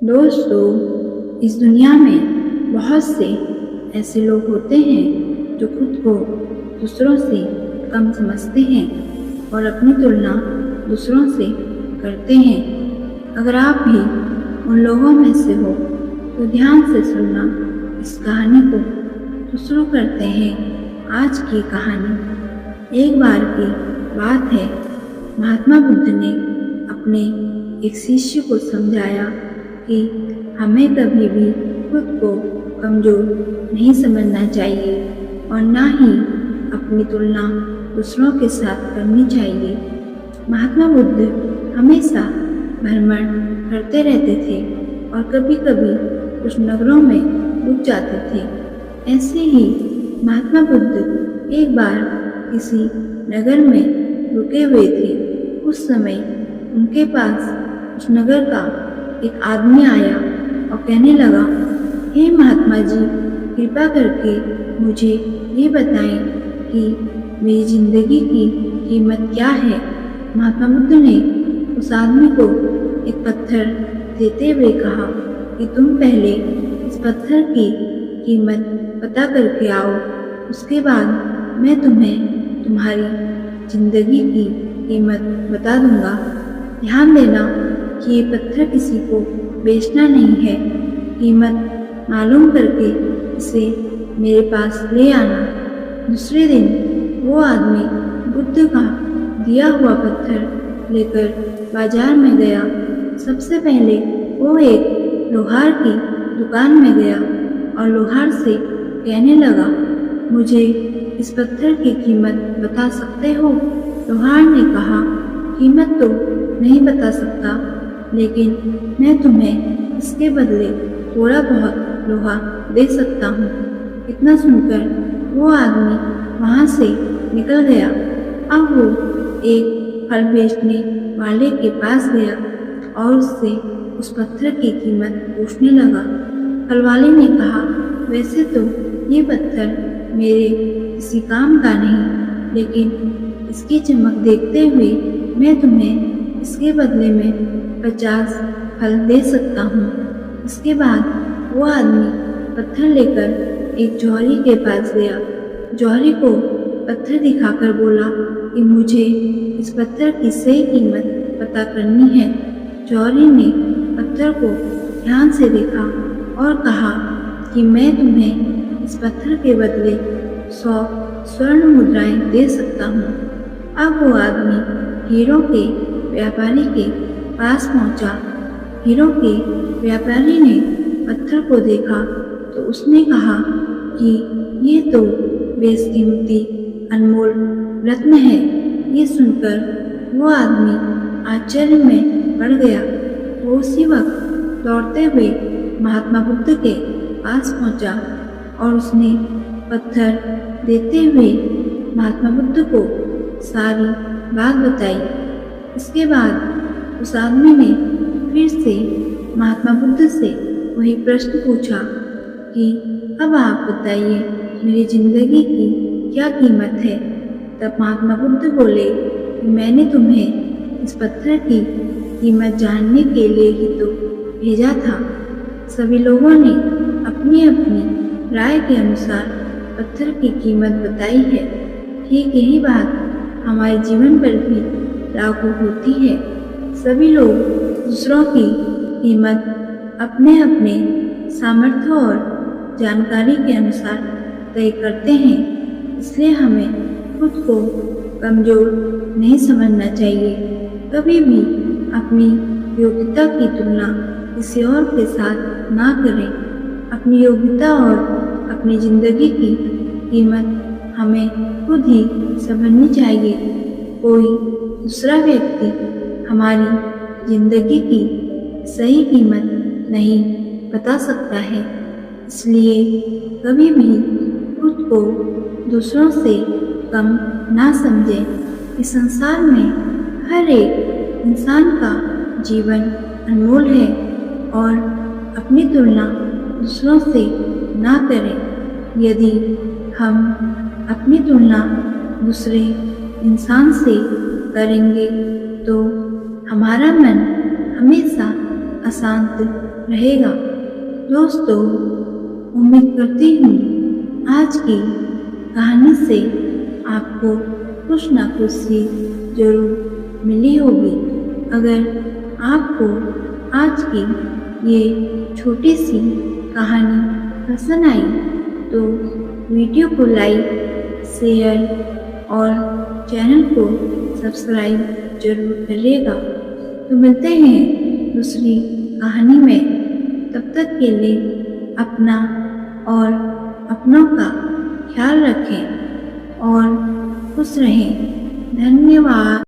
दोस्तों, इस दुनिया में बहुत से ऐसे लोग होते हैं जो खुद को दूसरों से कम समझते हैं और अपनी तुलना दूसरों से करते हैं। अगर आप भी उन लोगों में से हो तो ध्यान से सुनना इस कहानी को। तो शुरू करते हैं आज की कहानी। एक बार की बात है, महात्मा बुद्ध ने अपने एक शिष्य को समझाया कि हमें कभी भी खुद को कमज़ोर नहीं समझना चाहिए और ना ही अपनी तुलना दूसरों के साथ करनी चाहिए। महात्मा बुद्ध हमेशा भ्रमण करते रहते थे और कभी कभी कुछ नगरों में रुक जाते थे। ऐसे ही महात्मा बुद्ध एक बार किसी नगर में रुके हुए थे। उस समय उनके पास उस नगर का एक आदमी आया और कहने लगा, हे महात्मा जी, कृपा करके मुझे ये बताएं कि मेरी जिंदगी की कीमत क्या है। महात्मा बुद्ध ने उस आदमी को एक पत्थर देते हुए कहा कि तुम पहले इस पत्थर की कीमत पता करके आओ, उसके बाद मैं तुम्हें तुम्हारी जिंदगी की कीमत बता दूंगा। ध्यान देना कि ये पत्थर किसी को बेचना नहीं है। कीमत मालूम करके इसे मेरे पास ले आना। दूसरे दिन वो आदमी बुद्ध का दिया हुआ पत्थर लेकर बाजार में गया। सबसे पहले वो एक लोहार की दुकान में गया और लोहार से कहने लगा, मुझे इस पत्थर की कीमत बता सकते हो? लोहार ने कहा, कीमत तो नहीं बता सकता, लेकिन मैं तुम्हें इसके बदले थोड़ा बहुत लोहा दे सकता हूँ। इतना सुनकर वो आदमी वहाँ से निकल गया। अब वो एक फल बेचने वाले के पास गया और उससे उस पत्थर की कीमत पूछने लगा। फल वाले ने कहा, वैसे तो ये पत्थर मेरे किसी काम का नहीं, लेकिन इसकी चमक देखते हुए मैं तुम्हें इसके बदले में 50 फल दे सकता हूँ। इसके बाद वो आदमी पत्थर लेकर एक जौहरी के पास गया। जौहरी को पत्थर दिखाकर बोला कि मुझे इस पत्थर की सही कीमत पता करनी है। जौहरी ने पत्थर को ध्यान से देखा और कहा कि मैं तुम्हें इस पत्थर के बदले 100 स्वर्ण मुद्राएं दे सकता हूँ। अब वो आदमी हीरों के व्यापारी के पास पहुंचा। हीरों के व्यापारी ने पत्थर को देखा तो उसने कहा कि ये तो बेशकीमती अनमोल रत्न है। ये सुनकर वो आदमी आश्चर्य में पड़ गया। वो उसी वक्त दौड़ते हुए महात्मा बुद्ध के पास पहुंचा और उसने पत्थर देते हुए महात्मा बुद्ध को सारी बात बताई। इसके बाद उस आदमी ने फिर से महात्मा बुद्ध से वही प्रश्न पूछा कि अब आप बताइए, मेरी जिंदगी की क्या कीमत है? तब महात्मा बुद्ध बोले कि मैंने तुम्हें इस पत्थर की कीमत जानने के लिए ही तो भेजा था। सभी लोगों ने अपनी अपनी राय के अनुसार पत्थर की कीमत बताई है। ठीक यही बात हमारे जीवन पर भी लागू होती है। सभी लोग दूसरों की कीमत अपने अपने सामर्थ्य और जानकारी के अनुसार तय करते हैं। इसलिए हमें खुद को कमज़ोर नहीं समझना चाहिए। कभी भी अपनी योग्यता की तुलना किसी और के साथ ना करें। अपनी योग्यता और अपनी ज़िंदगी की कीमत हमें खुद ही समझनी चाहिए। कोई दूसरा व्यक्ति हमारी जिंदगी की सही कीमत नहीं बता सकता है। इसलिए कभी भी खुद को दूसरों से कम ना समझें। इस संसार में हर एक इंसान का जीवन अनमोल है और अपनी तुलना दूसरों से ना करें। यदि हम अपनी तुलना दूसरे इंसान से करेंगे तो हमारा मन हमेशा अशांत रहेगा। दोस्तों, उम्मीद करती हूँ आज की कहानी से आपको कुछ ना कुछ सीख जरूर मिली होगी। अगर आपको आज की ये छोटी सी कहानी पसंद आई तो वीडियो को लाइक, शेयर और चैनल को सब्सक्राइब जरूर करिएगा। तो मिलते हैं दूसरी कहानी में। तब तक के लिए अपना और अपनों का ख्याल रखें और खुश रहें। धन्यवाद।